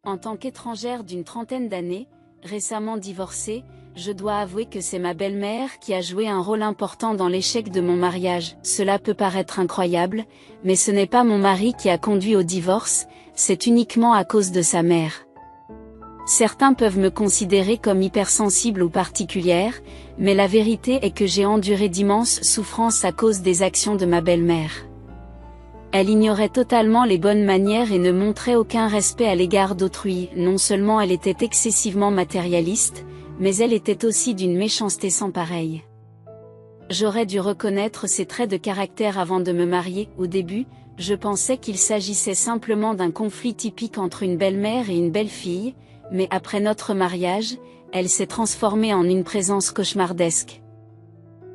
En tant qu'étrangère d'une trentaine d'années, récemment divorcée, je dois avouer que c'est ma belle-mère qui a joué un rôle important dans l'échec de mon mariage. Cela peut paraître incroyable, mais ce n'est pas mon mari qui a conduit au divorce, c'est uniquement à cause de sa mère. Certains peuvent me considérer comme hypersensible ou particulière, mais la vérité est que j'ai enduré d'immenses souffrances à cause des actions de ma belle-mère. Elle ignorait totalement les bonnes manières et ne montrait aucun respect à l'égard d'autrui. Non seulement elle était excessivement matérialiste, mais elle était aussi d'une méchanceté sans pareille. J'aurais dû reconnaître ses traits de caractère avant de me marier. Au début, je pensais qu'il s'agissait simplement d'un conflit typique entre une belle-mère et une belle-fille, mais après notre mariage, elle s'est transformée en une présence cauchemardesque.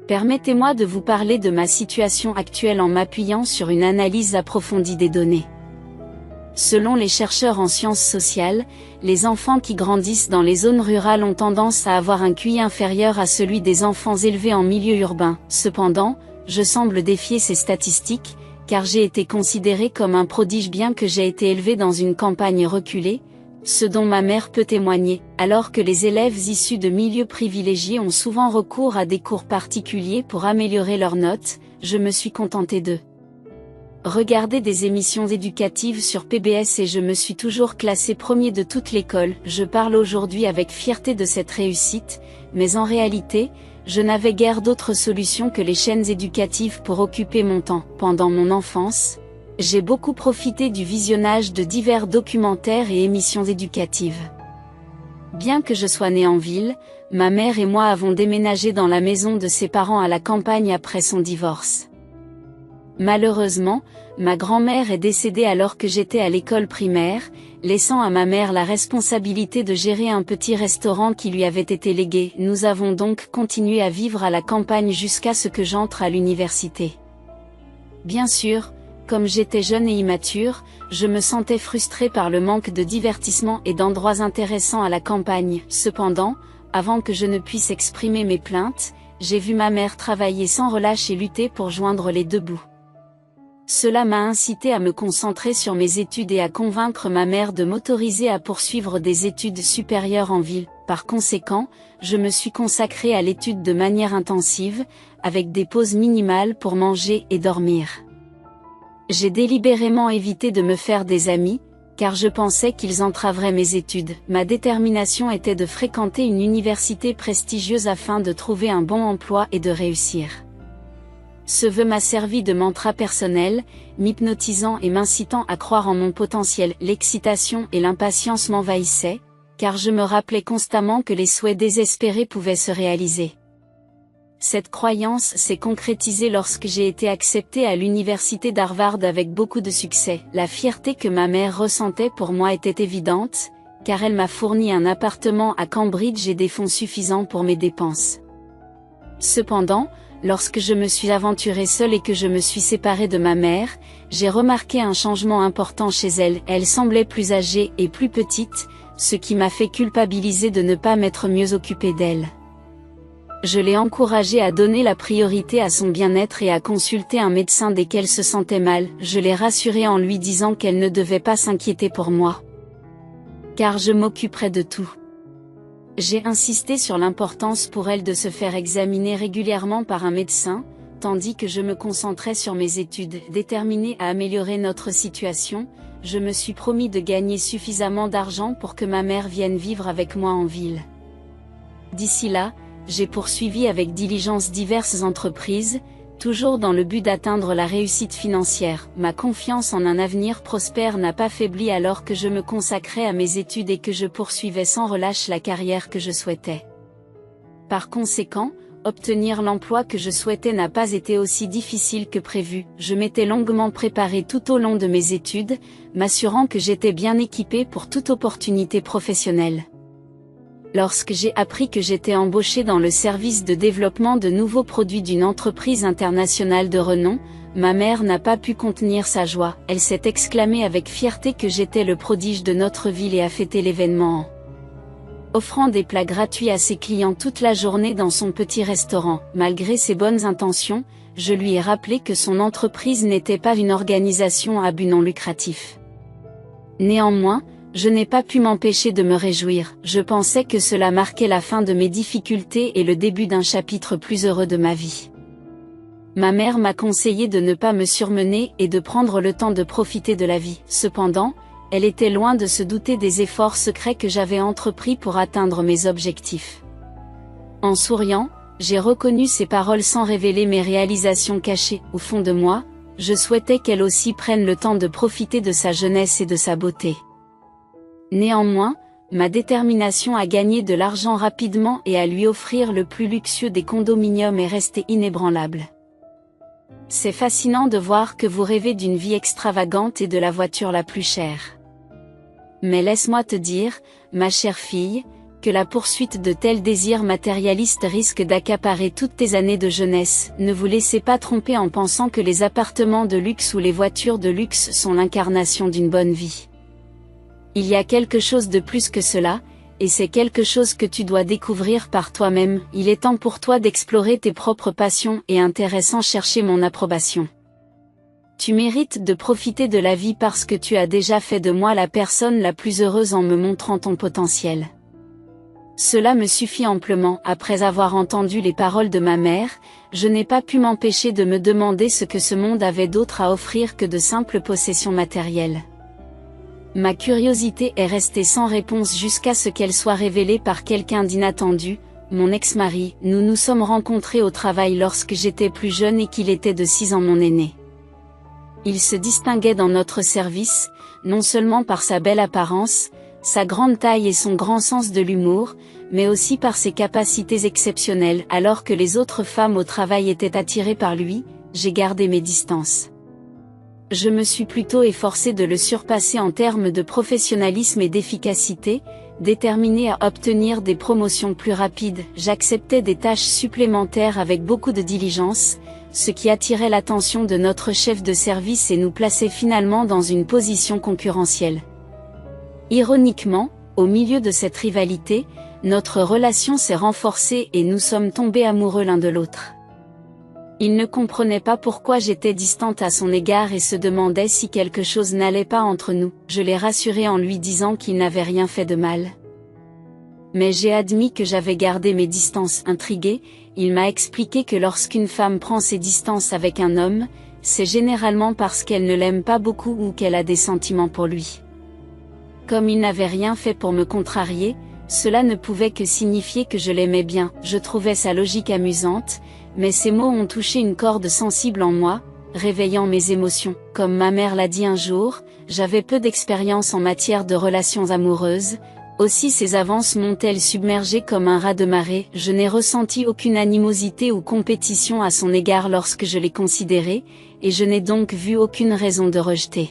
Permettez-moi de vous parler de ma situation actuelle en m'appuyant sur une analyse approfondie des données. Selon les chercheurs en sciences sociales, les enfants qui grandissent dans les zones rurales ont tendance à avoir un QI inférieur à celui des enfants élevés en milieu urbain. Cependant, je semble défier ces statistiques, car j'ai été considérée comme un prodige bien que j'ai été élevée dans une campagne reculée, ce dont ma mère peut témoigner. Alors que les élèves issus de milieux privilégiés ont souvent recours à des cours particuliers pour améliorer leurs notes, je me suis contentée de regarder des émissions éducatives sur PBS et je me suis toujours classée premier de toute l'école. Je parle aujourd'hui avec fierté de cette réussite, mais en réalité, je n'avais guère d'autre solution que les chaînes éducatives pour occuper mon temps. Pendant mon enfance, j'ai beaucoup profité du visionnage de divers documentaires et émissions éducatives. Bien que je sois née en ville, ma mère et moi avons déménagé dans la maison de ses parents à la campagne après son divorce. Malheureusement, ma grand-mère est décédée alors que j'étais à l'école primaire, laissant à ma mère la responsabilité de gérer un petit restaurant qui lui avait été légué. Nous avons donc continué à vivre à la campagne jusqu'à ce que j'entre à l'université. Bien sûr, comme j'étais jeune et immature, je me sentais frustrée par le manque de divertissement et d'endroits intéressants à la campagne. Cependant, avant que je ne puisse exprimer mes plaintes, j'ai vu ma mère travailler sans relâche et lutter pour joindre les deux bouts. Cela m'a incité à me concentrer sur mes études et à convaincre ma mère de m'autoriser à poursuivre des études supérieures en ville. Par conséquent, je me suis consacrée à l'étude de manière intensive, avec des pauses minimales pour manger et dormir. J'ai délibérément évité de me faire des amis, car je pensais qu'ils entraveraient mes études. Ma détermination était de fréquenter une université prestigieuse afin de trouver un bon emploi et de réussir. Ce vœu m'a servi de mantra personnel, m'hypnotisant et m'incitant à croire en mon potentiel. L'excitation et l'impatience m'envahissaient, car je me rappelais constamment que les souhaits désespérés pouvaient se réaliser. Cette croyance s'est concrétisée lorsque j'ai été acceptée à l'université d'Harvard avec beaucoup de succès. La fierté que ma mère ressentait pour moi était évidente, car elle m'a fourni un appartement à Cambridge et des fonds suffisants pour mes dépenses. Cependant, lorsque je me suis aventurée seule et que je me suis séparée de ma mère, j'ai remarqué un changement important chez elle. Elle semblait plus âgée et plus petite, ce qui m'a fait culpabiliser de ne pas m'être mieux occupée d'elle. Je l'ai encouragée à donner la priorité à son bien-être et à consulter un médecin dès qu'elle se sentait mal. Je l'ai rassurée en lui disant qu'elle ne devait pas s'inquiéter pour moi, car je m'occuperais de tout. J'ai insisté sur l'importance pour elle de se faire examiner régulièrement par un médecin, tandis que je me concentrais sur mes études. Déterminée à améliorer notre situation, je me suis promis de gagner suffisamment d'argent pour que ma mère vienne vivre avec moi en ville. D'ici là, j'ai poursuivi avec diligence diverses entreprises, toujours dans le but d'atteindre la réussite financière. Ma confiance en un avenir prospère n'a pas faibli alors que je me consacrais à mes études et que je poursuivais sans relâche la carrière que je souhaitais. Par conséquent, obtenir l'emploi que je souhaitais n'a pas été aussi difficile que prévu. Je m'étais longuement préparée tout au long de mes études, m'assurant que j'étais bien équipée pour toute opportunité professionnelle. Lorsque j'ai appris que j'étais embauchée dans le service de développement de nouveaux produits d'une entreprise internationale de renom, ma mère n'a pas pu contenir sa joie. Elle s'est exclamée avec fierté que j'étais le prodige de notre ville et a fêté l'événement en offrant des plats gratuits à ses clients toute la journée dans son petit restaurant. Malgré ses bonnes intentions, je lui ai rappelé que son entreprise n'était pas une organisation à but non lucratif. Néanmoins, Je n'ai pas pu m'empêcher de me réjouir, je pensais que cela marquait la fin de mes difficultés et le début d'un chapitre plus heureux de ma vie. Ma mère m'a conseillé de ne pas me surmener et de prendre le temps de profiter de la vie. Cependant, elle était loin de se douter des efforts secrets que j'avais entrepris pour atteindre mes objectifs. En souriant, j'ai reconnu ses paroles sans révéler mes réalisations cachées. Au fond de moi, je souhaitais qu'elle aussi prenne le temps de profiter de sa jeunesse et de sa beauté. Néanmoins, ma détermination à gagner de l'argent rapidement et à lui offrir le plus luxueux des condominiums est restée inébranlable. C'est fascinant de voir que vous rêvez d'une vie extravagante et de la voiture la plus chère. Mais laisse-moi te dire, ma chère fille, que la poursuite de tels désirs matérialistes risque d'accaparer toutes tes années de jeunesse. Ne vous laissez pas tromper en pensant que les appartements de luxe ou les voitures de luxe sont l'incarnation d'une bonne vie. Il y a quelque chose de plus que cela, et c'est quelque chose que tu dois découvrir par toi-même. Il est temps pour toi d'explorer tes propres passions et intérêts sans chercher mon approbation. Tu mérites de profiter de la vie parce que tu as déjà fait de moi la personne la plus heureuse en me montrant ton potentiel. Cela me suffit amplement. Après avoir entendu les paroles de ma mère, je n'ai pas pu m'empêcher de me demander ce que ce monde avait d'autre à offrir que de simples possessions matérielles. Ma curiosité est restée sans réponse jusqu'à ce qu'elle soit révélée par quelqu'un d'inattendu, mon ex-mari. Nous nous sommes rencontrés au travail lorsque j'étais plus jeune et qu'il était de 6 ans mon aîné. Il se distinguait dans notre service, non seulement par sa belle apparence, sa grande taille et son grand sens de l'humour, mais aussi par ses capacités exceptionnelles. Alors que les autres femmes au travail étaient attirées par lui, j'ai gardé mes distances. Je me suis plutôt efforcée de le surpasser en termes de professionnalisme et d'efficacité, déterminée à obtenir des promotions plus rapides. J'acceptais des tâches supplémentaires avec beaucoup de diligence, ce qui attirait l'attention de notre chef de service et nous plaçait finalement dans une position concurrentielle. Ironiquement, au milieu de cette rivalité, notre relation s'est renforcée et nous sommes tombés amoureux l'un de l'autre. Il ne comprenait pas pourquoi j'étais distante à son égard et se demandait si quelque chose n'allait pas entre nous. Je l'ai rassuré en lui disant qu'il n'avait rien fait de mal. Mais j'ai admis que j'avais gardé mes distances. Intrigué, il m'a expliqué que lorsqu'une femme prend ses distances avec un homme, c'est généralement parce qu'elle ne l'aime pas beaucoup ou qu'elle a des sentiments pour lui. Comme il n'avait rien fait pour me contrarier, cela ne pouvait que signifier que je l'aimais bien. Je trouvais sa logique amusante, mais ces mots ont touché une corde sensible en moi, réveillant mes émotions. Comme ma mère l'a dit un jour, j'avais peu d'expérience en matière de relations amoureuses, aussi ces avances m'ont-elles submergée comme un raz de marée. Je n'ai ressenti aucune animosité ou compétition à son égard lorsque je l'ai considéré, et je n'ai donc vu aucune raison de rejeter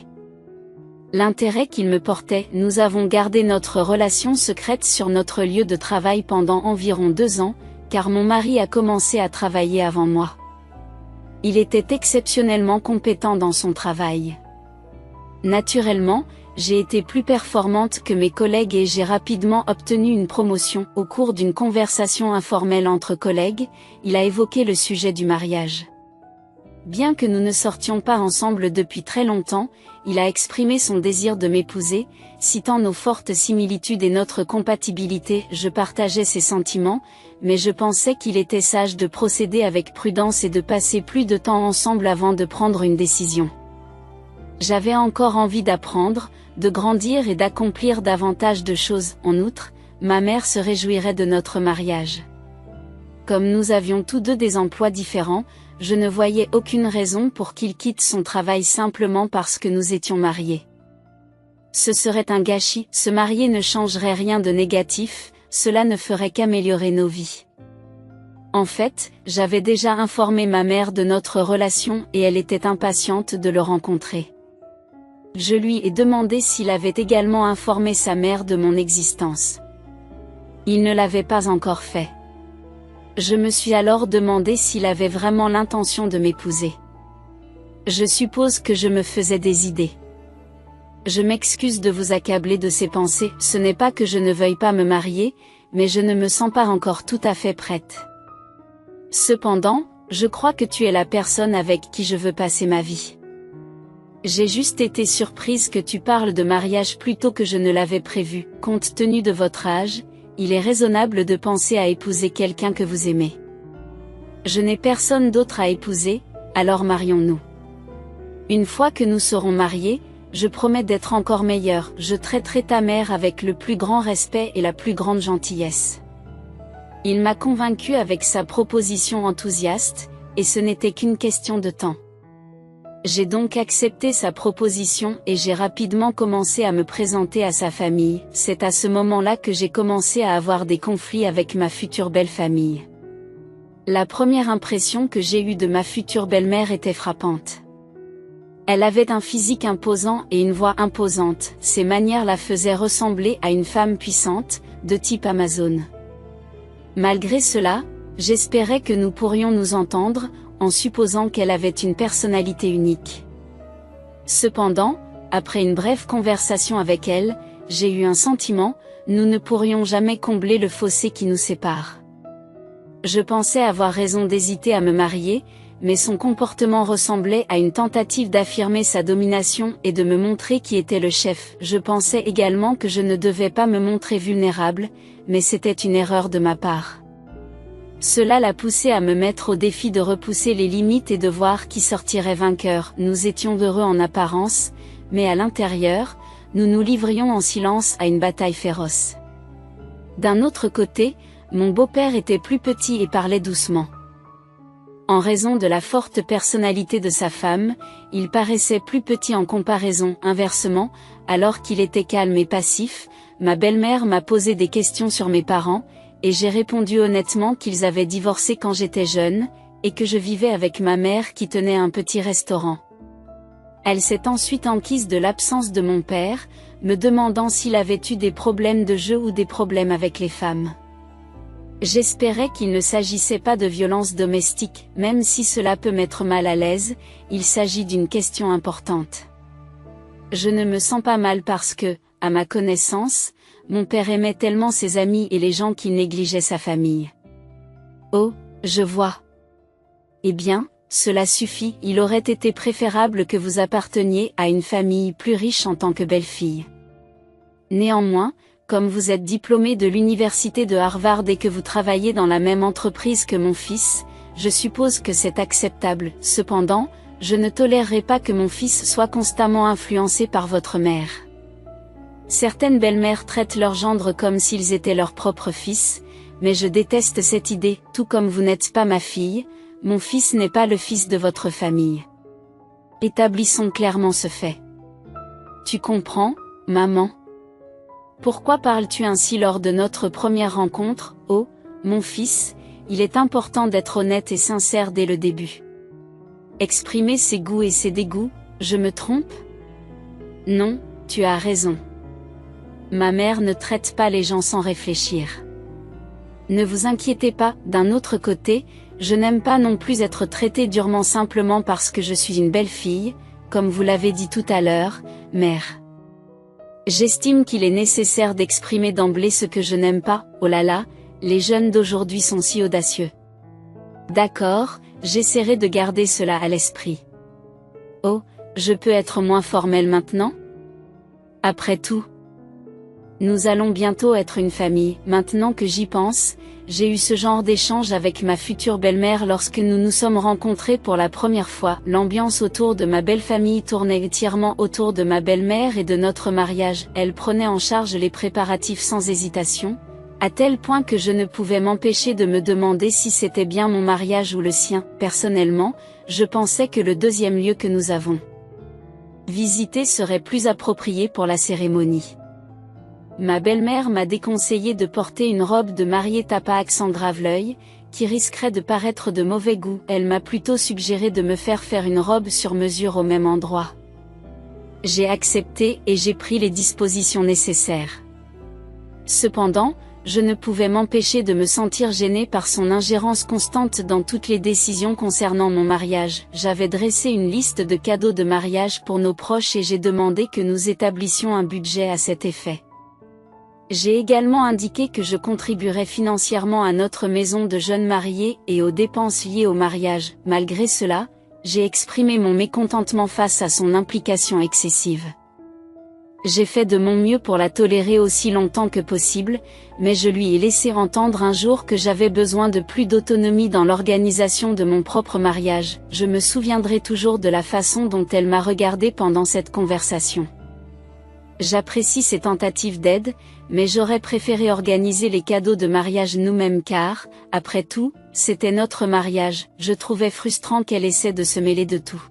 l'intérêt qu'il me portait. Nous avons gardé notre relation secrète sur notre lieu de travail pendant environ 2 ans, car mon mari a commencé à travailler avant moi. Il était exceptionnellement compétent dans son travail. Naturellement, j'ai été plus performante que mes collègues et j'ai rapidement obtenu une promotion. Au cours d'une conversation informelle entre collègues, il a évoqué le sujet du mariage. Bien que nous ne sortions pas ensemble depuis très longtemps, il a exprimé son désir de m'épouser, citant nos fortes similitudes et notre compatibilité. Je partageais ses sentiments, mais je pensais qu'il était sage de procéder avec prudence et de passer plus de temps ensemble avant de prendre une décision. J'avais encore envie d'apprendre, de grandir et d'accomplir davantage de choses. En outre, ma mère se réjouirait de notre mariage. Comme nous avions tous deux des emplois différents, je ne voyais aucune raison pour qu'il quitte son travail simplement parce que nous étions mariés. Ce serait un gâchis. Se marier ne changerait rien de négatif, cela ne ferait qu'améliorer nos vies. En fait, j'avais déjà informé ma mère de notre relation et elle était impatiente de le rencontrer. Je lui ai demandé s'il avait également informé sa mère de mon existence. Il ne l'avait pas encore fait. Je me suis alors demandé s'il avait vraiment l'intention de m'épouser. Je suppose que je me faisais des idées. Je m'excuse de vous accabler de ces pensées, ce n'est pas que je ne veuille pas me marier, mais je ne me sens pas encore tout à fait prête. Cependant, je crois que tu es la personne avec qui je veux passer ma vie. J'ai juste été surprise que tu parles de mariage plus tôt que je ne l'avais prévu. Compte tenu de votre âge, il est raisonnable de penser à épouser quelqu'un que vous aimez. Je n'ai personne d'autre à épouser, alors marions-nous. Une fois que nous serons mariés, je promets d'être encore meilleure. Je traiterai ta mère avec le plus grand respect et la plus grande gentillesse. Il m'a convaincue avec sa proposition enthousiaste, et ce n'était qu'une question de temps. J'ai donc accepté sa proposition et j'ai rapidement commencé à me présenter à sa famille. C'est à ce moment-là que j'ai commencé à avoir des conflits avec ma future belle-famille. La première impression que j'ai eue de ma future belle-mère était frappante. Elle avait un physique imposant et une voix imposante. Ses manières la faisaient ressembler à une femme puissante, de type Amazon. Malgré cela, j'espérais que nous pourrions nous entendre, en supposant qu'elle avait une personnalité unique. Cependant, après une brève conversation avec elle, j'ai eu un sentiment, nous ne pourrions jamais combler le fossé qui nous sépare. Je pensais avoir raison d'hésiter à me marier, mais son comportement ressemblait à une tentative d'affirmer sa domination et de me montrer qui était le chef. Je pensais également que je ne devais pas me montrer vulnérable, mais c'était une erreur de ma part. Cela l'a poussé à me mettre au défi de repousser les limites et de voir qui sortirait vainqueur. Nous étions heureux en apparence, mais à l'intérieur, nous nous livrions en silence à une bataille féroce. D'un autre côté, mon beau-père était plus petit et parlait doucement. En raison de la forte personnalité de sa femme, il paraissait plus petit en comparaison. Inversement, alors qu'il était calme et passif, ma belle-mère m'a posé des questions sur mes parents, et j'ai répondu honnêtement qu'ils avaient divorcé quand j'étais jeune, et que je vivais avec ma mère qui tenait un petit restaurant. Elle s'est ensuite enquise de l'absence de mon père, me demandant s'il avait eu des problèmes de jeu ou des problèmes avec les femmes. J'espérais qu'il ne s'agissait pas de violence domestique, même si cela peut mettre mal à l'aise, il s'agit d'une question importante. Je ne me sens pas mal parce que, à ma connaissance, mon père aimait tellement ses amis et les gens qu'il négligeait sa famille. Oh, je vois. Eh bien, cela suffit, il aurait été préférable que vous apparteniez à une famille plus riche en tant que belle-fille. Néanmoins, comme vous êtes diplômé de l'université de Harvard et que vous travaillez dans la même entreprise que mon fils, je suppose que c'est acceptable. Cependant, je ne tolérerai pas que mon fils soit constamment influencé par votre mère. Certaines belles-mères traitent leurs gendres comme s'ils étaient leurs propres fils, mais je déteste cette idée. Tout comme vous n'êtes pas ma fille, mon fils n'est pas le fils de votre famille. Établissons clairement ce fait. Tu comprends, maman? Pourquoi parles-tu ainsi lors de notre première rencontre? Oh, mon fils, il est important d'être honnête et sincère dès le début. Exprimer ses goûts et ses dégoûts, je me trompe? Non, tu as raison. Ma mère ne traite pas les gens sans réfléchir. Ne vous inquiétez pas, d'un autre côté, je n'aime pas non plus être traitée durement simplement parce que je suis une belle fille, comme vous l'avez dit tout à l'heure, mère. J'estime qu'il est nécessaire d'exprimer d'emblée ce que je n'aime pas. Oh là là, les jeunes d'aujourd'hui sont si audacieux. D'accord, j'essaierai de garder cela à l'esprit. Oh, je peux être moins formelle maintenant? Après tout, nous allons bientôt être une famille. Maintenant que j'y pense, j'ai eu ce genre d'échange avec ma future belle-mère lorsque nous nous sommes rencontrés pour la première fois. L'ambiance autour de ma belle-famille tournait entièrement autour de ma belle-mère et de notre mariage. Elle prenait en charge les préparatifs sans hésitation, à tel point que je ne pouvais m'empêcher de me demander si c'était bien mon mariage ou le sien. Personnellement, je pensais que le deuxième lieu que nous avons visité serait plus approprié pour la cérémonie. Ma belle-mère m'a déconseillé de porter une robe de mariée tapa accent grave-l'œil, qui risquerait de paraître de mauvais goût. Elle m'a plutôt suggéré de me faire une robe sur mesure au même endroit. J'ai accepté et j'ai pris les dispositions nécessaires. Cependant, je ne pouvais m'empêcher de me sentir gênée par son ingérence constante dans toutes les décisions concernant mon mariage. J'avais dressé une liste de cadeaux de mariage pour nos proches et j'ai demandé que nous établissions un budget à cet effet. J'ai également indiqué que je contribuerais financièrement à notre maison de jeunes mariés et aux dépenses liées au mariage. Malgré cela, j'ai exprimé mon mécontentement face à son implication excessive. J'ai fait de mon mieux pour la tolérer aussi longtemps que possible, mais je lui ai laissé entendre un jour que j'avais besoin de plus d'autonomie dans l'organisation de mon propre mariage. Je me souviendrai toujours de la façon dont elle m'a regardé pendant cette conversation. J'apprécie ses tentatives d'aide, mais j'aurais préféré organiser les cadeaux de mariage nous-mêmes car, après tout, c'était notre mariage. Je trouvais frustrant qu'elle essaie de se mêler de tout.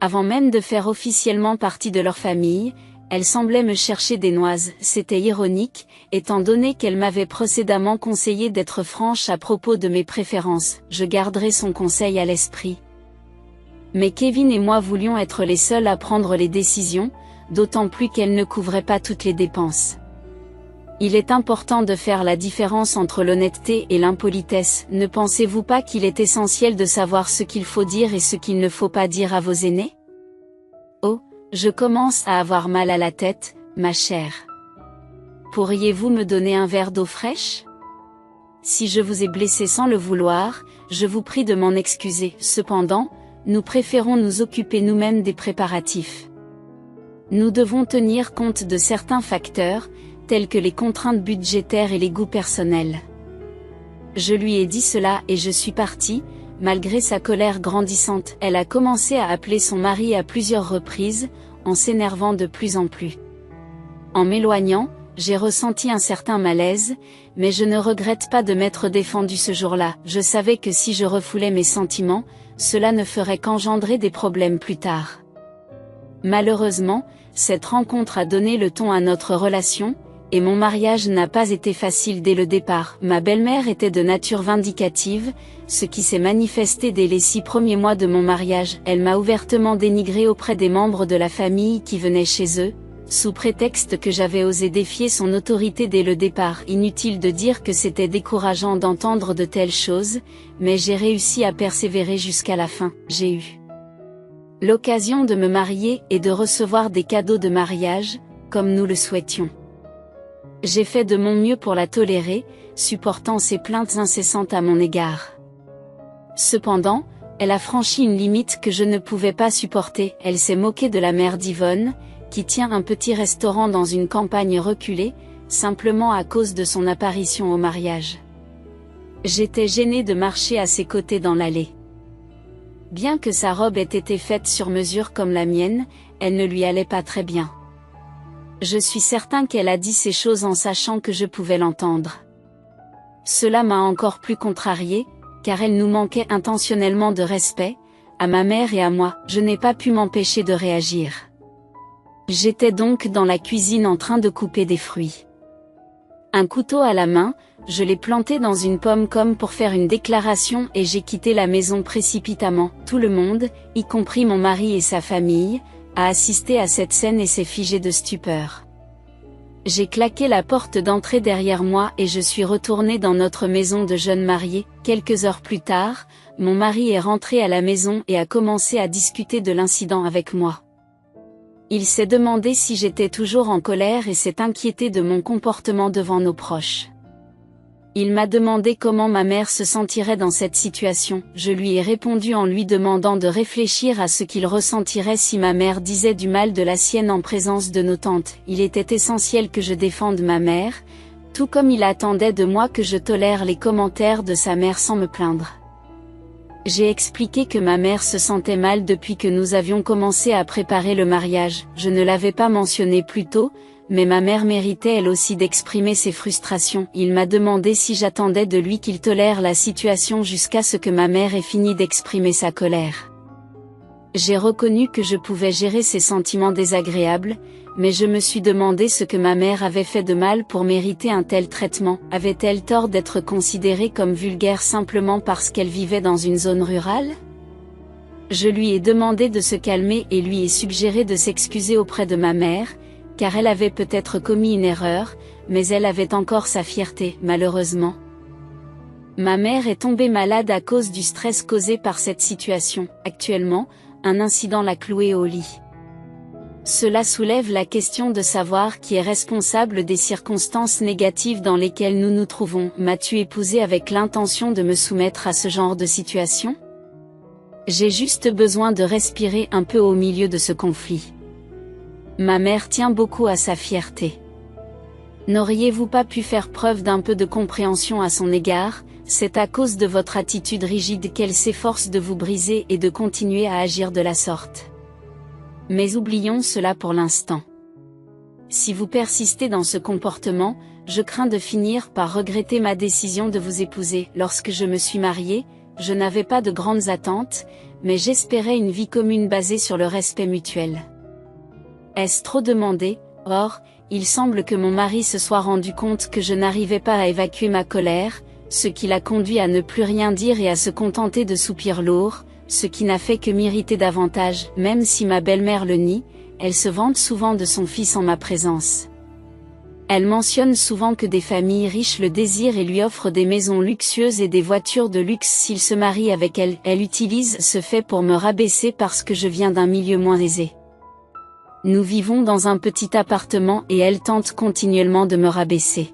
Avant même de faire officiellement partie de leur famille, elle semblait me chercher des noises. C'était ironique, étant donné qu'elle m'avait précédemment conseillé d'être franche à propos de mes préférences. Je garderai son conseil à l'esprit. Mais Kevin et moi voulions être les seuls à prendre les décisions, d'autant plus qu'elle ne couvrait pas toutes les dépenses. Il est important de faire la différence entre l'honnêteté et l'impolitesse. Ne pensez-vous pas qu'il est essentiel de savoir ce qu'il faut dire et ce qu'il ne faut pas dire à vos aînés? Oh, je commence à avoir mal à la tête, ma chère. Pourriez-vous me donner un verre d'eau fraîche? Si je vous ai blessé sans le vouloir, je vous prie de m'en excuser. Cependant, nous préférons nous occuper nous-mêmes des préparatifs. Nous devons tenir compte de certains facteurs, tels que les contraintes budgétaires et les goûts personnels. Je lui ai dit cela et je suis partie. Malgré sa colère grandissante, elle a commencé à appeler son mari à plusieurs reprises, en s'énervant de plus en plus. En m'éloignant, j'ai ressenti un certain malaise, mais je ne regrette pas de m'être défendue ce jour-là. Je savais que si je refoulais mes sentiments, cela ne ferait qu'engendrer des problèmes plus tard. Malheureusement, cette rencontre a donné le ton à notre relation, et mon mariage n'a pas été facile dès le départ. Ma belle-mère était de nature vindicative, ce qui s'est manifesté dès les 6 premiers mois de mon mariage. Elle m'a ouvertement dénigré auprès des membres de la famille qui venaient chez eux, sous prétexte que j'avais osé défier son autorité dès le départ. Inutile de dire que c'était décourageant d'entendre de telles choses, mais j'ai réussi à persévérer jusqu'à la fin. J'ai eu l'occasion de me marier et de recevoir des cadeaux de mariage, comme nous le souhaitions. J'ai fait de mon mieux pour la tolérer, supportant ses plaintes incessantes à mon égard. Cependant, elle a franchi une limite que je ne pouvais pas supporter. Elle s'est moquée de la mère d'Yvonne, qui tient un petit restaurant dans une campagne reculée, simplement à cause de son apparition au mariage. J'étais gênée de marcher à ses côtés dans l'allée. Bien que sa robe ait été faite sur mesure comme la mienne, elle ne lui allait pas très bien. Je suis certain qu'elle a dit ces choses en sachant que je pouvais l'entendre. Cela m'a encore plus contrariée, car elle nous manquait intentionnellement de respect, à ma mère et à moi. Je n'ai pas pu m'empêcher de réagir. J'étais donc dans la cuisine en train de couper des fruits. Un couteau à la main, je l'ai planté dans une pomme comme pour faire une déclaration et j'ai quitté la maison précipitamment. Tout le monde, y compris mon mari et sa famille, a assisté à cette scène et s'est figé de stupeur. J'ai claqué la porte d'entrée derrière moi et je suis retournée dans notre maison de jeunes mariés. Quelques heures plus tard, mon mari est rentré à la maison et a commencé à discuter de l'incident avec moi. Il s'est demandé si j'étais toujours en colère et s'est inquiété de mon comportement devant nos proches. Il m'a demandé comment ma mère se sentirait dans cette situation. Je lui ai répondu en lui demandant de réfléchir à ce qu'il ressentirait si ma mère disait du mal de la sienne en présence de nos tantes. Il était essentiel que je défende ma mère, tout comme il attendait de moi que je tolère les commentaires de sa mère sans me plaindre. J'ai expliqué que ma mère se sentait mal depuis que nous avions commencé à préparer le mariage. Je ne l'avais pas mentionné plus tôt, mais ma mère méritait elle aussi d'exprimer ses frustrations. Il m'a demandé si j'attendais de lui qu'il tolère la situation jusqu'à ce que ma mère ait fini d'exprimer sa colère. J'ai reconnu que je pouvais gérer ces sentiments désagréables, mais je me suis demandé ce que ma mère avait fait de mal pour mériter un tel traitement. Avait-elle tort d'être considérée comme vulgaire simplement parce qu'elle vivait dans une zone rurale? Je lui ai demandé de se calmer et lui ai suggéré de s'excuser auprès de ma mère, car elle avait peut-être commis une erreur, mais elle avait encore sa fierté, malheureusement. Ma mère est tombée malade à cause du stress causé par cette situation. Actuellement, un incident l'a clouée au lit. Cela soulève la question de savoir qui est responsable des circonstances négatives dans lesquelles nous nous trouvons. M'as-tu épousé avec l'intention de me soumettre à ce genre de situation? J'ai juste besoin de respirer un peu au milieu de ce conflit. Ma mère tient beaucoup à sa fierté. N'auriez-vous pas pu faire preuve d'un peu de compréhension à son égard? C'est à cause de votre attitude rigide qu'elle s'efforce de vous briser et de continuer à agir de la sorte. Mais oublions cela pour l'instant. Si vous persistez dans ce comportement, je crains de finir par regretter ma décision de vous épouser. Lorsque je me suis mariée, je n'avais pas de grandes attentes, mais j'espérais une vie commune basée sur le respect mutuel. Est-ce trop demandé? Or, il semble que mon mari se soit rendu compte que je n'arrivais pas à évacuer ma colère, ce qui l'a conduit à ne plus rien dire et à se contenter de soupirs lourds, ce qui n'a fait que m'irriter davantage. Même si ma belle-mère le nie, elle se vante souvent de son fils en ma présence. Elle mentionne souvent que des familles riches le désirent et lui offrent des maisons luxueuses et des voitures de luxe s'il se marie avec elle. Elle utilise ce fait pour me rabaisser parce que je viens d'un milieu moins aisé. Nous vivons dans un petit appartement et elle tente continuellement de me rabaisser.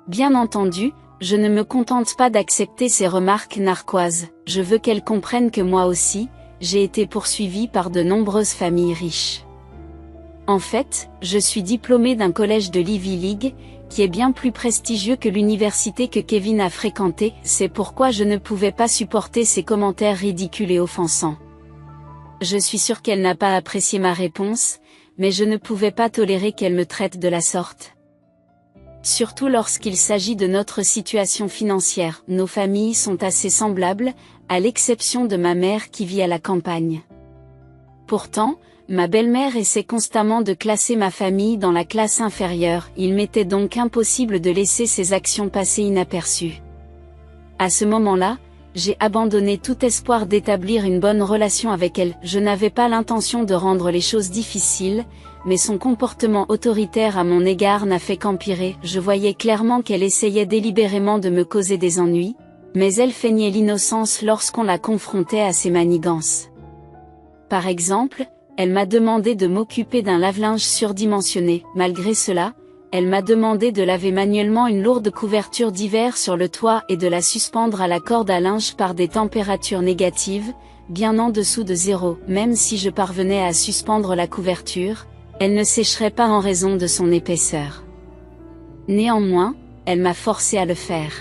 Bien entendu, je ne me contente pas d'accepter ces remarques narquoises, je veux qu'elle comprenne que moi aussi, j'ai été poursuivie par de nombreuses familles riches. En fait, je suis diplômée d'un collège de l'Ivy League, qui est bien plus prestigieux que l'université que Kevin a fréquentée, c'est pourquoi je ne pouvais pas supporter ces commentaires ridicules et offensants. Je suis sûre qu'elle n'a pas apprécié ma réponse, mais je ne pouvais pas tolérer qu'elle me traite de la sorte. Surtout lorsqu'il s'agit de notre situation financière, nos familles sont assez semblables, à l'exception de ma mère qui vit à la campagne. Pourtant, ma belle-mère essaie constamment de classer ma famille dans la classe inférieure, il m'était donc impossible de laisser ces actions passer inaperçues. À ce moment-là, j'ai abandonné tout espoir d'établir une bonne relation avec elle. Je n'avais pas l'intention de rendre les choses difficiles, mais son comportement autoritaire à mon égard n'a fait qu'empirer. Je voyais clairement qu'elle essayait délibérément de me causer des ennuis, mais elle feignait l'innocence lorsqu'on la confrontait à ses manigances. Par exemple, elle m'a demandé de m'occuper d'un lave-linge surdimensionné. Malgré cela, elle m'a demandé de laver manuellement une lourde couverture d'hiver sur le toit et de la suspendre à la corde à linge par des températures négatives, bien en dessous de 0. Même si je parvenais à suspendre la couverture, elle ne sécherait pas en raison de son épaisseur. Néanmoins, elle m'a forcé à le faire.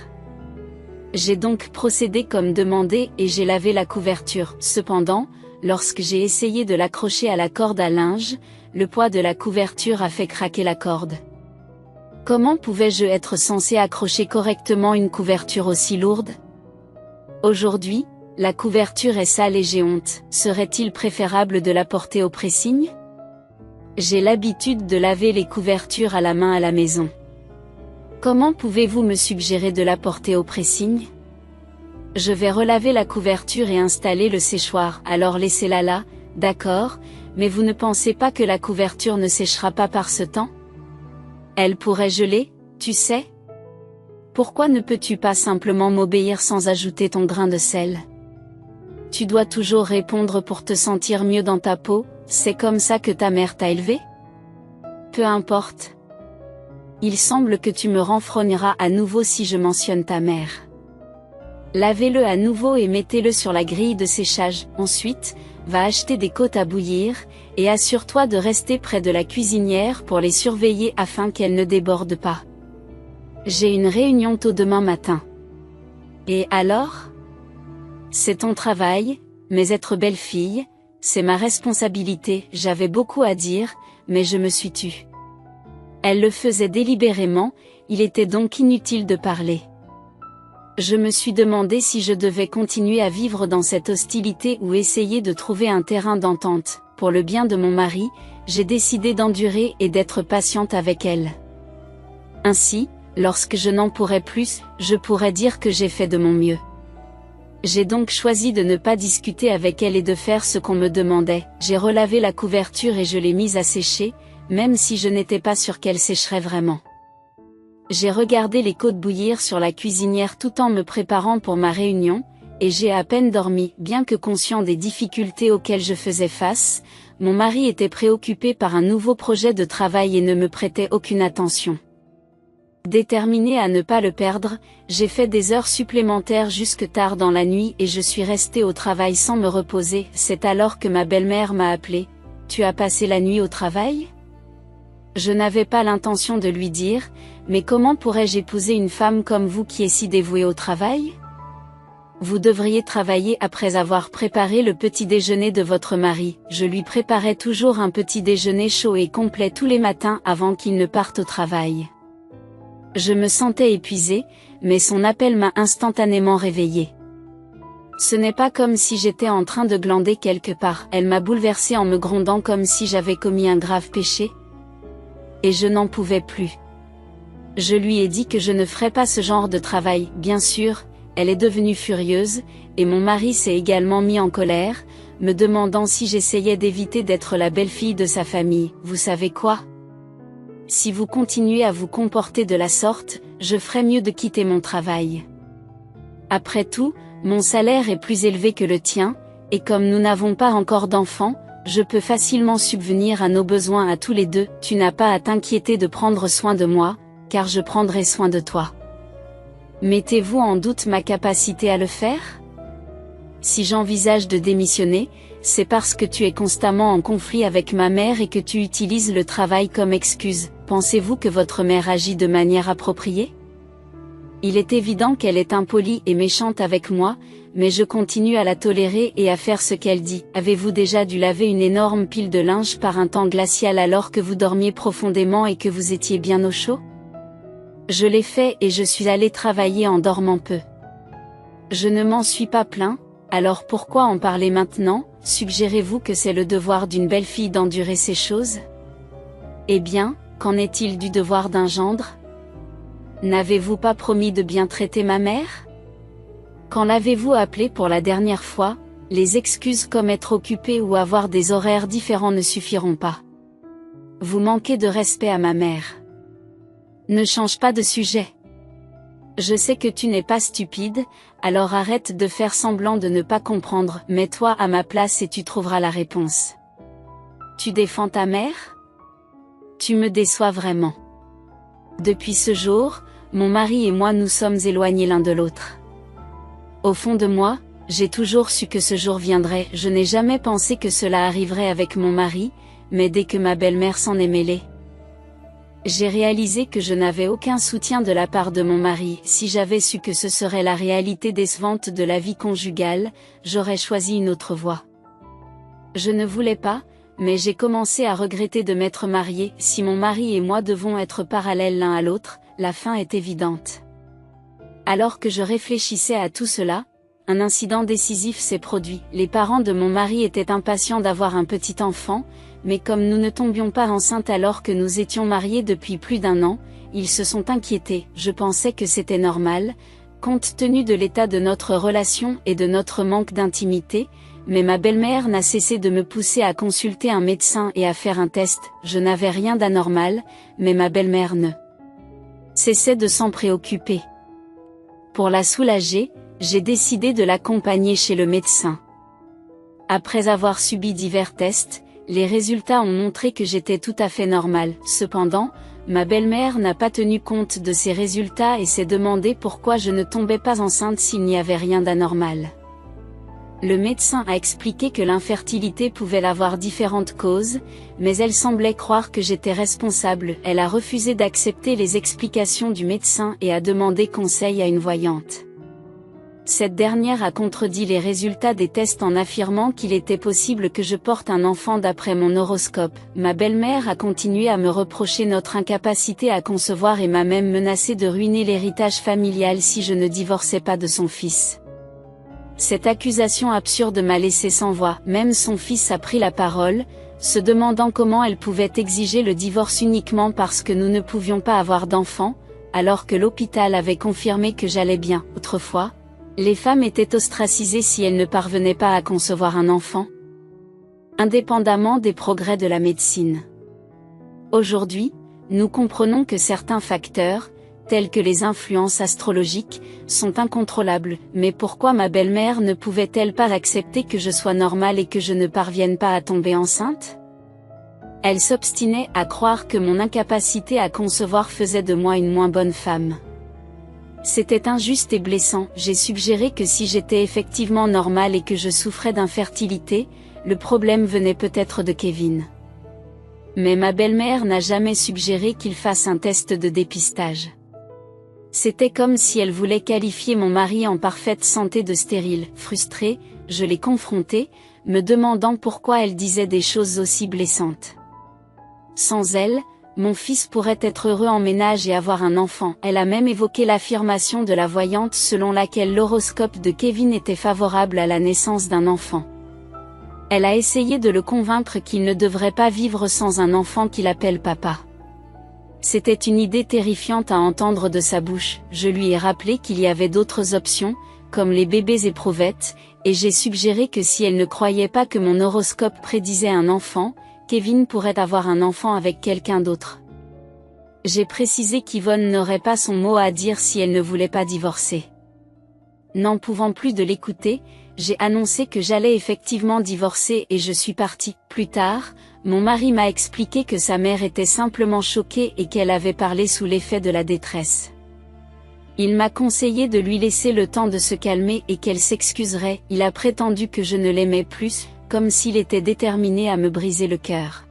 J'ai donc procédé comme demandé et j'ai lavé la couverture. Cependant, lorsque j'ai essayé de l'accrocher à la corde à linge, le poids de la couverture a fait craquer la corde. Comment pouvais-je être censé accrocher correctement une couverture aussi lourde? Aujourd'hui, la couverture est sale et j'ai honte. Serait-il préférable de la porter au pressing? J'ai l'habitude de laver les couvertures à la main à la maison. Comment pouvez-vous me suggérer de la porter au pressing? Je vais relaver la couverture et installer le séchoir, alors laissez-la là, d'accord, mais vous ne pensez pas que la couverture ne séchera pas par ce temps? Elle pourrait geler, tu sais? Pourquoi ne peux-tu pas simplement m'obéir sans ajouter ton grain de sel? Tu dois toujours répondre pour te sentir mieux dans ta peau, c'est comme ça que ta mère t'a élevé? Peu importe. Il semble que tu me renfrogneras à nouveau si je mentionne ta mère. Lavez-le à nouveau et mettez-le sur la grille de séchage. Ensuite, va acheter des côtes à bouillir, et assure-toi de rester près de la cuisinière pour les surveiller afin qu'elles ne débordent pas. J'ai une réunion tôt demain matin. Et alors? C'est ton travail, mais être belle-fille, c'est ma responsabilité. J'avais beaucoup à dire, mais je me suis tue. Elle le faisait délibérément, il était donc inutile de parler. Je me suis demandé si je devais continuer à vivre dans cette hostilité ou essayer de trouver un terrain d'entente. Pour le bien de mon mari, j'ai décidé d'endurer et d'être patiente avec elle. Ainsi, lorsque je n'en pourrai plus, je pourrai dire que j'ai fait de mon mieux. J'ai donc choisi de ne pas discuter avec elle et de faire ce qu'on me demandait. J'ai relavé la couverture et je l'ai mise à sécher, même si je n'étais pas sûre qu'elle sécherait vraiment. J'ai regardé les côtes bouillir sur la cuisinière tout en me préparant pour ma réunion, et j'ai à peine dormi. Bien que conscient des difficultés auxquelles je faisais face, mon mari était préoccupé par un nouveau projet de travail et ne me prêtait aucune attention. Déterminée à ne pas le perdre, j'ai fait des heures supplémentaires jusque tard dans la nuit et je suis restée au travail sans me reposer. C'est alors que ma belle-mère m'a appelé. « Tu as passé la nuit au travail ?» Je n'avais pas l'intention de lui dire, mais comment pourrais-je épouser une femme comme vous qui est si dévouée au travail ? Vous devriez travailler après avoir préparé le petit déjeuner de votre mari. Je lui préparais toujours un petit déjeuner chaud et complet tous les matins avant qu'il ne parte au travail. Je me sentais épuisée, mais son appel m'a instantanément réveillée. Ce n'est pas comme si j'étais en train de glander quelque part. Elle m'a bouleversée en me grondant comme si j'avais commis un grave péché. Et je n'en pouvais plus. Je lui ai dit que je ne ferais pas ce genre de travail. Bien sûr, elle est devenue furieuse, et mon mari s'est également mis en colère, me demandant si j'essayais d'éviter d'être la belle-fille de sa famille. Vous savez quoi ? Si vous continuez à vous comporter de la sorte, je ferais mieux de quitter mon travail. Après tout, mon salaire est plus élevé que le tien, et comme nous n'avons pas encore d'enfants, je peux facilement subvenir à nos besoins à tous les deux. Tu n'as pas à t'inquiéter de prendre soin de moi, car je prendrai soin de toi. Mettez-vous en doute ma capacité à le faire ? Si j'envisage de démissionner, c'est parce que tu es constamment en conflit avec ma mère et que tu utilises le travail comme excuse. Pensez-vous que votre mère agit de manière appropriée ? Il est évident qu'elle est impolie et méchante avec moi, mais je continue à la tolérer et à faire ce qu'elle dit. Avez-vous déjà dû laver une énorme pile de linge par un temps glacial alors que vous dormiez profondément et que vous étiez bien au chaud ? Je l'ai fait et je suis allée travailler en dormant peu. Je ne m'en suis pas plaint, alors pourquoi en parler maintenant ? Suggérez-vous que c'est le devoir d'une belle-fille d'endurer ces choses ? Eh bien, qu'en est-il du devoir d'un gendre ? N'avez-vous pas promis de bien traiter ma mère ? Quand l'avez-vous appelée pour la dernière fois ? Les excuses comme être occupé ou avoir des horaires différents ne suffiront pas. Vous manquez de respect à ma mère. Ne change pas de sujet. Je sais que tu n'es pas stupide, alors arrête de faire semblant de ne pas comprendre. Mets-toi à ma place et tu trouveras la réponse. Tu défends ta mère ? Tu me déçois vraiment. Depuis ce jour, mon mari et moi nous sommes éloignés l'un de l'autre. Au fond de moi, j'ai toujours su que ce jour viendrait. Je n'ai jamais pensé que cela arriverait avec mon mari, mais dès que ma belle-mère s'en est mêlée, j'ai réalisé que je n'avais aucun soutien de la part de mon mari. Si j'avais su que ce serait la réalité décevante de la vie conjugale, j'aurais choisi une autre voie. Je ne voulais pas, mais j'ai commencé à regretter de m'être mariée. Si mon mari et moi devons être parallèles l'un à l'autre, la fin est évidente. Alors que je réfléchissais à tout cela, un incident décisif s'est produit. Les parents de mon mari étaient impatients d'avoir un petit enfant, mais comme nous ne tombions pas enceintes alors que nous étions mariés depuis plus d'1 an, ils se sont inquiétés. Je pensais que c'était normal, compte tenu de l'état de notre relation et de notre manque d'intimité, mais ma belle-mère n'a cessé de me pousser à consulter un médecin et à faire un test. Je n'avais rien d'anormal, mais ma belle-mère ne cessait de s'en préoccuper. Pour la soulager, j'ai décidé de l'accompagner chez le médecin. Après avoir subi divers tests, les résultats ont montré que j'étais tout à fait normale. Cependant, ma belle-mère n'a pas tenu compte de ces résultats et s'est demandé pourquoi je ne tombais pas enceinte s'il n'y avait rien d'anormal. Le médecin a expliqué que l'infertilité pouvait avoir différentes causes, mais elle semblait croire que j'étais responsable. Elle a refusé d'accepter les explications du médecin et a demandé conseil à une voyante. Cette dernière a contredit les résultats des tests en affirmant qu'il était possible que je porte un enfant d'après mon horoscope. Ma belle-mère a continué à me reprocher notre incapacité à concevoir et m'a même menacé de ruiner l'héritage familial si je ne divorçais pas de son fils. Cette accusation absurde m'a laissé sans voix. Même son fils a pris la parole, se demandant comment elle pouvait exiger le divorce uniquement parce que nous ne pouvions pas avoir d'enfants, alors que l'hôpital avait confirmé que j'allais bien. Autrefois, les femmes étaient ostracisées si elles ne parvenaient pas à concevoir un enfant, indépendamment des progrès de la médecine. Aujourd'hui, nous comprenons que certains facteurs, tels que les influences astrologiques, sont incontrôlables. Mais pourquoi ma belle-mère ne pouvait-elle pas accepter que je sois normale et que je ne parvienne pas à tomber enceinte ? Elle s'obstinait à croire que mon incapacité à concevoir faisait de moi une moins bonne femme. C'était injuste et blessant. J'ai suggéré que si j'étais effectivement normale et que je souffrais d'infertilité, le problème venait peut-être de Kevin. Mais ma belle-mère n'a jamais suggéré qu'il fasse un test de dépistage. C'était comme si elle voulait qualifier mon mari en parfaite santé de stérile. Frustrée, je l'ai confrontée, me demandant pourquoi elle disait des choses aussi blessantes. Sans elle, mon fils pourrait être heureux en ménage et avoir un enfant. Elle a même évoqué l'affirmation de la voyante selon laquelle l'horoscope de Kevin était favorable à la naissance d'un enfant. Elle a essayé de le convaincre qu'il ne devrait pas vivre sans un enfant qu'il appelle papa. C'était une idée terrifiante à entendre de sa bouche. Je lui ai rappelé qu'il y avait d'autres options, comme les bébés éprouvettes, et j'ai suggéré que si elle ne croyait pas que mon horoscope prédisait un enfant, Kevin pourrait avoir un enfant avec quelqu'un d'autre. J'ai précisé qu'Yvonne n'aurait pas son mot à dire si elle ne voulait pas divorcer. N'en pouvant plus de l'écouter, j'ai annoncé que j'allais effectivement divorcer et je suis partie. Plus tard, mon mari m'a expliqué que sa mère était simplement choquée et qu'elle avait parlé sous l'effet de la détresse. Il m'a conseillé de lui laisser le temps de se calmer et qu'elle s'excuserait. Il a prétendu que je ne l'aimais plus, comme s'il était déterminé à me briser le cœur.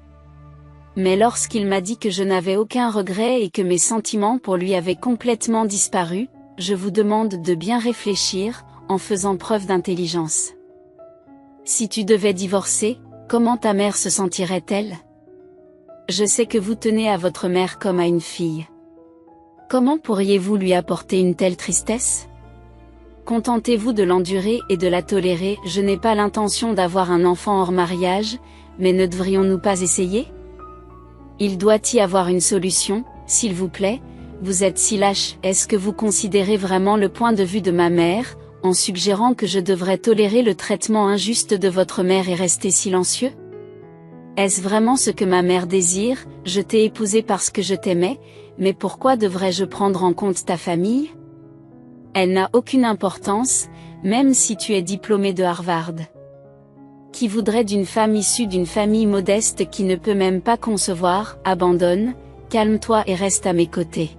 Mais lorsqu'il m'a dit que je n'avais aucun regret et que mes sentiments pour lui avaient complètement disparu, je vous demande de bien réfléchir, en faisant preuve d'intelligence. Si tu devais divorcer, comment ta mère se sentirait-elle? Je sais que vous tenez à votre mère comme à une fille. Comment pourriez-vous lui apporter une telle tristesse? Contentez-vous de l'endurer et de la tolérer. Je n'ai pas l'intention d'avoir un enfant hors mariage, mais ne devrions-nous pas essayer? Il doit y avoir une solution, s'il vous plaît. Vous êtes si lâche. Est-ce que vous considérez vraiment le point de vue de ma mère, en suggérant que je devrais tolérer le traitement injuste de votre mère et rester silencieux? Est-ce vraiment ce que ma mère désire? Je t'ai épousé parce que je t'aimais, mais pourquoi devrais-je prendre en compte ta famille? Elle n'a aucune importance, même si tu es diplômé de Harvard. Qui voudrait d'une femme issue d'une famille modeste qui ne peut même pas concevoir? Abandonne, calme-toi et reste à mes côtés.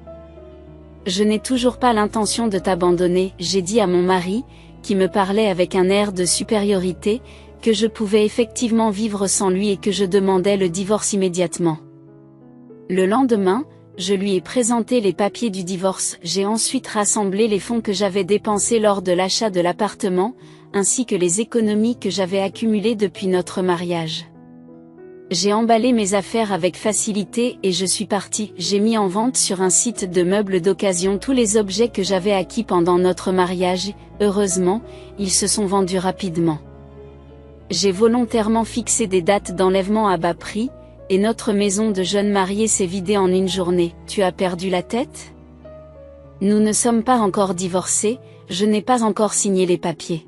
Je n'ai toujours pas l'intention de t'abandonner, j'ai dit à mon mari, qui me parlait avec un air de supériorité, que je pouvais effectivement vivre sans lui et que je demandais le divorce immédiatement. Le lendemain, je lui ai présenté les papiers du divorce. J'ai ensuite rassemblé les fonds que j'avais dépensés lors de l'achat de l'appartement, ainsi que les économies que j'avais accumulées depuis notre mariage. J'ai emballé mes affaires avec facilité et je suis partie. J'ai mis en vente sur un site de meubles d'occasion tous les objets que j'avais acquis pendant notre mariage. Heureusement, ils se sont vendus rapidement. J'ai volontairement fixé des dates d'enlèvement à bas prix, et notre maison de jeunes mariés s'est vidée en une journée. Tu as perdu la tête? Nous ne sommes pas encore divorcés, je n'ai pas encore signé les papiers.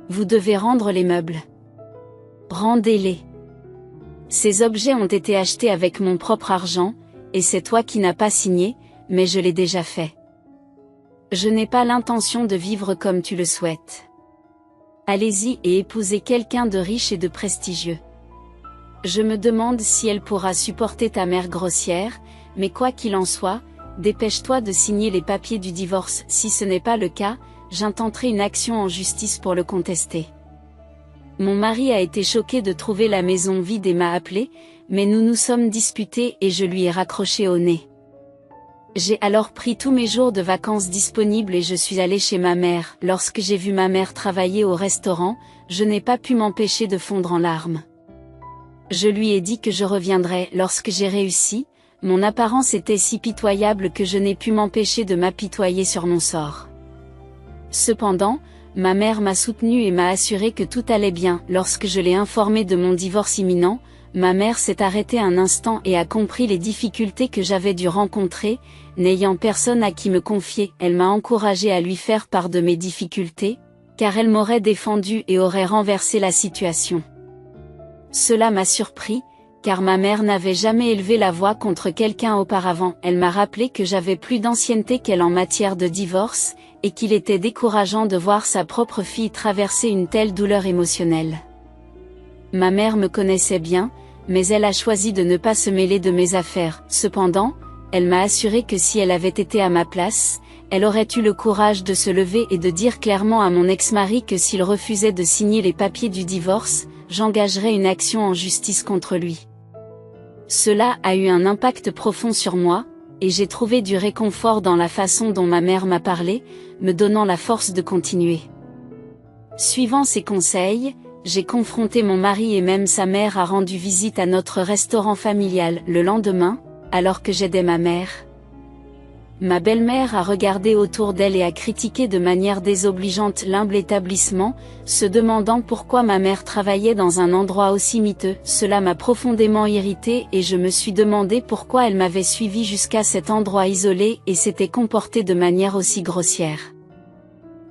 Vous devez rendre les meubles. Rendez-les. Ces objets ont été achetés avec mon propre argent, et c'est toi qui n'as pas signé, mais je l'ai déjà fait. Je n'ai pas l'intention de vivre comme tu le souhaites. Allez-y et épousez quelqu'un de riche et de prestigieux. Je me demande si elle pourra supporter ta mère grossière, mais quoi qu'il en soit, dépêche-toi de signer les papiers du divorce. Si ce n'est pas le cas, j'intenterai une action en justice pour le contester. Mon mari a été choqué de trouver la maison vide et m'a appelé, mais nous nous sommes disputés et je lui ai raccroché au nez. J'ai alors pris tous mes jours de vacances disponibles et je suis allée chez ma mère. Lorsque j'ai vu ma mère travailler au restaurant, je n'ai pas pu m'empêcher de fondre en larmes. Je lui ai dit que je reviendrais. Lorsque j'ai réussi, mon apparence était si pitoyable que je n'ai pu m'empêcher de m'apitoyer sur mon sort. Cependant, ma mère m'a soutenue et m'a assuré que tout allait bien. Lorsque je l'ai informée de mon divorce imminent, ma mère s'est arrêtée un instant et a compris les difficultés que j'avais dû rencontrer, n'ayant personne à qui me confier. Elle m'a encouragée à lui faire part de mes difficultés, car elle m'aurait défendu et aurait renversé la situation. Cela m'a surpris, car ma mère n'avait jamais élevé la voix contre quelqu'un auparavant. Elle m'a rappelé que j'avais plus d'ancienneté qu'elle en matière de divorce, et qu'il était décourageant de voir sa propre fille traverser une telle douleur émotionnelle. Ma mère me connaissait bien, mais elle a choisi de ne pas se mêler de mes affaires. Cependant, elle m'a assuré que si elle avait été à ma place, elle aurait eu le courage de se lever et de dire clairement à mon ex-mari que s'il refusait de signer les papiers du divorce, j'engagerais une action en justice contre lui. Cela a eu un impact profond sur moi, et j'ai trouvé du réconfort dans la façon dont ma mère m'a parlé, me donnant la force de continuer. Suivant ses conseils, j'ai confronté mon mari et même sa mère a rendu visite à notre restaurant familial le lendemain, alors que j'aidais ma mère. Ma belle-mère a regardé autour d'elle et a critiqué de manière désobligeante l'humble établissement, se demandant pourquoi ma mère travaillait dans un endroit aussi miteux. Cela m'a profondément irritée et je me suis demandé pourquoi elle m'avait suivi jusqu'à cet endroit isolé et s'était comportée de manière aussi grossière.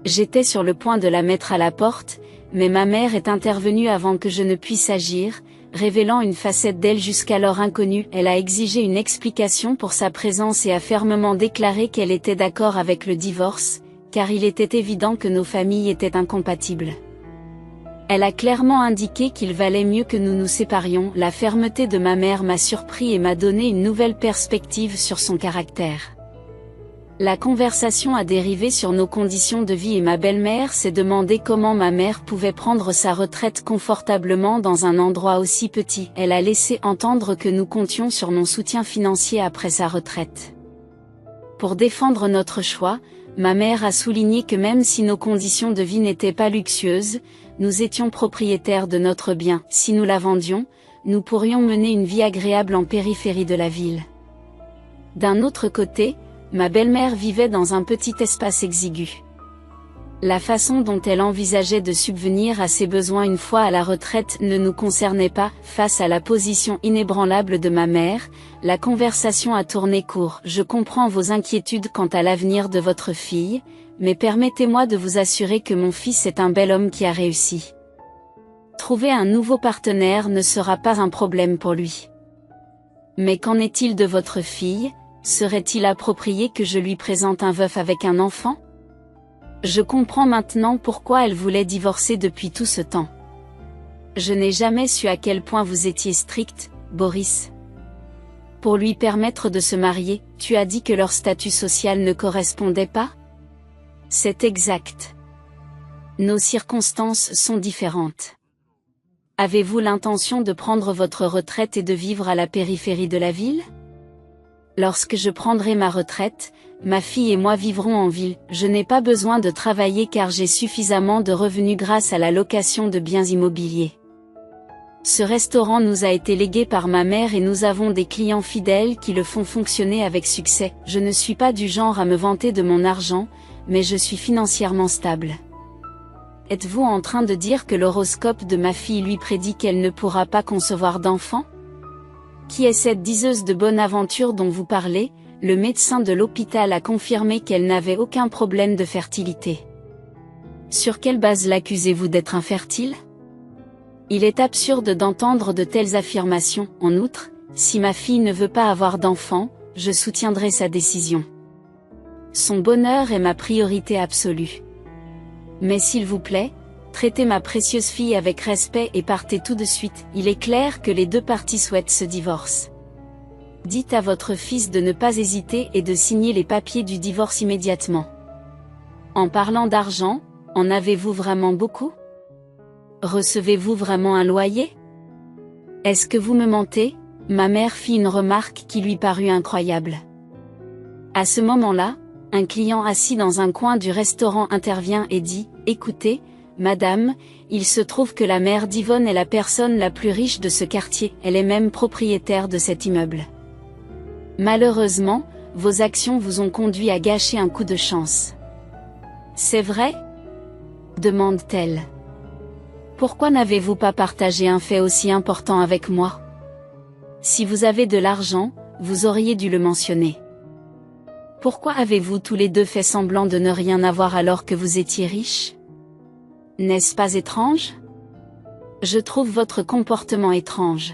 J'étais sur le point de la mettre à la porte, mais ma mère est intervenue avant que je ne puisse agir, révélant une facette d'elle jusqu'alors inconnue. Elle a exigé une explication pour sa présence et a fermement déclaré qu'elle était d'accord avec le divorce, car il était évident que nos familles étaient incompatibles. Elle a clairement indiqué qu'il valait mieux que nous nous séparions. La fermeté de ma mère m'a surpris et m'a donné une nouvelle perspective sur son caractère. La conversation a dérivé sur nos conditions de vie et ma belle-mère s'est demandé comment ma mère pouvait prendre sa retraite confortablement dans un endroit aussi petit. Elle a laissé entendre que nous comptions sur mon soutien financier après sa retraite. Pour défendre notre choix, ma mère a souligné que même si nos conditions de vie n'étaient pas luxueuses, nous étions propriétaires de notre bien. Si nous la vendions, nous pourrions mener une vie agréable en périphérie de la ville. D'un autre côté, ma belle-mère vivait dans un petit espace exigu. La façon dont elle envisageait de subvenir à ses besoins une fois à la retraite ne nous concernait pas. Face à la position inébranlable de ma mère, la conversation a tourné court. Je comprends vos inquiétudes quant à l'avenir de votre fille, mais permettez-moi de vous assurer que mon fils est un bel homme qui a réussi. Trouver un nouveau partenaire ne sera pas un problème pour lui. Mais qu'en est-il de votre fille ? Serait-il approprié que je lui présente un veuf avec un enfant ? Je comprends maintenant pourquoi elle voulait divorcer depuis tout ce temps. Je n'ai jamais su à quel point vous étiez strict, Boris. Pour lui permettre de se marier, tu as dit que leur statut social ne correspondait pas ? C'est exact. Nos circonstances sont différentes. Avez-vous l'intention de prendre votre retraite et de vivre à la périphérie de la ville ? Lorsque je prendrai ma retraite, ma fille et moi vivrons en ville. Je n'ai pas besoin de travailler car j'ai suffisamment de revenus grâce à la location de biens immobiliers. Ce restaurant nous a été légué par ma mère et nous avons des clients fidèles qui le font fonctionner avec succès. Je ne suis pas du genre à me vanter de mon argent, mais je suis financièrement stable. Êtes-vous en train de dire que l'horoscope de ma fille lui prédit qu'elle ne pourra pas concevoir d'enfant ? Qui est cette diseuse de bonne aventure dont vous parlez ? Le médecin de l'hôpital a confirmé qu'elle n'avait aucun problème de fertilité. Sur quelle base l'accusez-vous d'être infertile ? Il est absurde d'entendre de telles affirmations. En outre, si ma fille ne veut pas avoir d'enfant, je soutiendrai sa décision. Son bonheur est ma priorité absolue. Mais s'il vous plaît, traitez ma précieuse fille avec respect et partez tout de suite. Il est clair que les deux parties souhaitent ce divorce. Dites à votre fils de ne pas hésiter et de signer les papiers du divorce immédiatement. En parlant d'argent, en avez-vous vraiment beaucoup ? Recevez-vous vraiment un loyer ? Est-ce que vous me mentez ? Ma mère fit une remarque qui lui parut incroyable. À ce moment-là, un client assis dans un coin du restaurant intervient et dit « Écoutez, Madame, il se trouve que la mère d'Yvonne est la personne la plus riche de ce quartier, elle est même propriétaire de cet immeuble. Malheureusement, vos actions vous ont conduit à gâcher un coup de chance. » « C'est vrai ? » demande-t-elle. « Pourquoi n'avez-vous pas partagé un fait aussi important avec moi ? Si vous avez de l'argent, vous auriez dû le mentionner. Pourquoi avez-vous tous les deux fait semblant de ne rien avoir alors que vous étiez riches ? N'est-ce pas étrange ? Je trouve votre comportement étrange.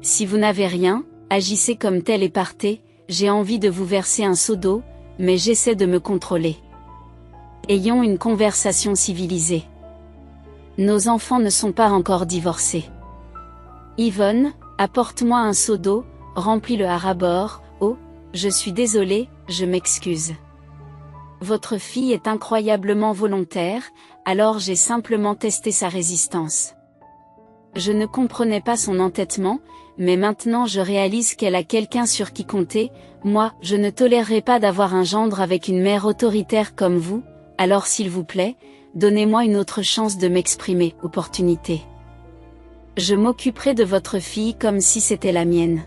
Si vous n'avez rien, agissez comme tel et partez. J'ai envie de vous verser un seau d'eau, mais j'essaie de me contrôler. Ayons une conversation civilisée. Nos enfants ne sont pas encore divorcés. Yvonne, apporte-moi un seau d'eau, remplis-le à ras-bord. Oh, je suis désolée, je m'excuse. Votre fille est incroyablement volontaire, alors j'ai simplement testé sa résistance. Je ne comprenais pas son entêtement, mais maintenant je réalise qu'elle a quelqu'un sur qui compter. Moi, je ne tolérerai pas d'avoir un gendre avec une mère autoritaire comme vous, alors s'il vous plaît, donnez-moi une autre chance de m'exprimer. Opportunité. Je m'occuperai de votre fille comme si c'était la mienne.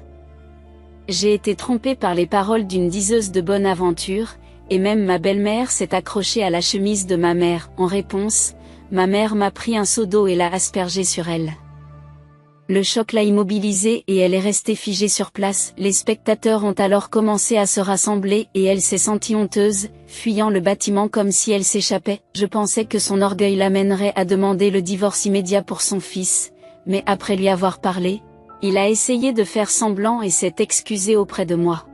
J'ai été trompée par les paroles d'une diseuse de bonne aventure, et même ma belle-mère s'est accrochée à la chemise de ma mère. En réponse, ma mère m'a pris un seau d'eau et l'a aspergé sur elle. Le choc l'a immobilisée et elle est restée figée sur place. Les spectateurs ont alors commencé à se rassembler et elle s'est sentie honteuse, fuyant le bâtiment comme si elle s'échappait. Je pensais que son orgueil l'amènerait à demander le divorce immédiat pour son fils, mais après lui avoir parlé, il a essayé de faire semblant et s'est excusé auprès de moi.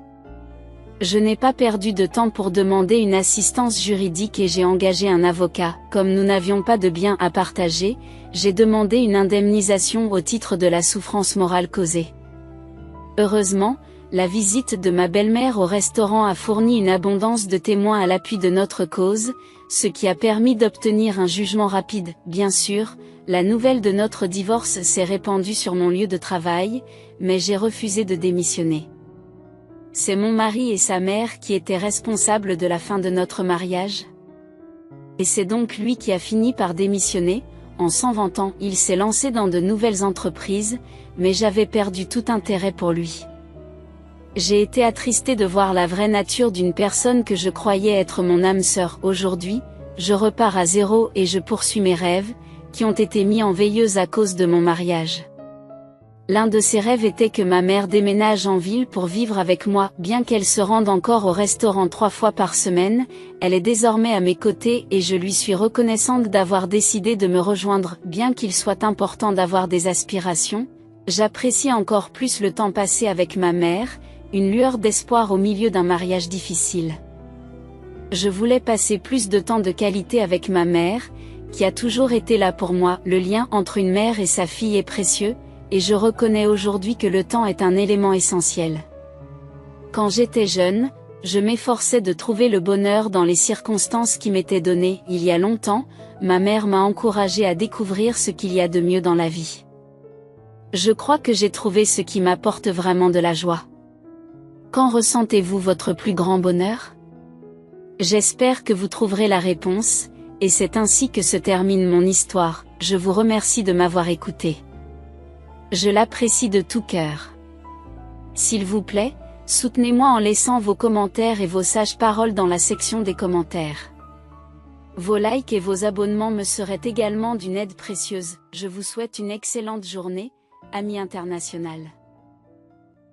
Je n'ai pas perdu de temps pour demander une assistance juridique et j'ai engagé un avocat. Comme nous n'avions pas de biens à partager, j'ai demandé une indemnisation au titre de la souffrance morale causée. Heureusement, la visite de ma belle-mère au restaurant a fourni une abondance de témoins à l'appui de notre cause, ce qui a permis d'obtenir un jugement rapide. Bien sûr, la nouvelle de notre divorce s'est répandue sur mon lieu de travail, mais j'ai refusé de démissionner. C'est mon mari et sa mère qui étaient responsables de la fin de notre mariage. Et c'est donc lui qui a fini par démissionner. En s'en vantant, il s'est lancé dans de nouvelles entreprises, mais j'avais perdu tout intérêt pour lui. J'ai été attristée de voir la vraie nature d'une personne que je croyais être mon âme sœur. Aujourd'hui, je repars à zéro et je poursuis mes rêves, qui ont été mis en veilleuse à cause de mon mariage. L'un de ses rêves était que ma mère déménage en ville pour vivre avec moi. Bien qu'elle se rende encore au restaurant 3 fois par semaine, elle est désormais à mes côtés et je lui suis reconnaissante d'avoir décidé de me rejoindre. Bien qu'il soit important d'avoir des aspirations, j'apprécie encore plus le temps passé avec ma mère, une lueur d'espoir au milieu d'un mariage difficile. Je voulais passer plus de temps de qualité avec ma mère, qui a toujours été là pour moi. Le lien entre une mère et sa fille est précieux, et je reconnais aujourd'hui que le temps est un élément essentiel. Quand j'étais jeune, je m'efforçais de trouver le bonheur dans les circonstances qui m'étaient données. Il y a longtemps, ma mère m'a encouragée à découvrir ce qu'il y a de mieux dans la vie. Je crois que j'ai trouvé ce qui m'apporte vraiment de la joie. Quand ressentez-vous votre plus grand bonheur? J'espère que vous trouverez la réponse, et c'est ainsi que se termine mon histoire. Je vous remercie de m'avoir écouté. Je l'apprécie de tout cœur. S'il vous plaît, soutenez-moi en laissant vos commentaires et vos sages paroles dans la section des commentaires. Vos likes et vos abonnements me seraient également d'une aide précieuse. Je vous souhaite une excellente journée, amis internationaux.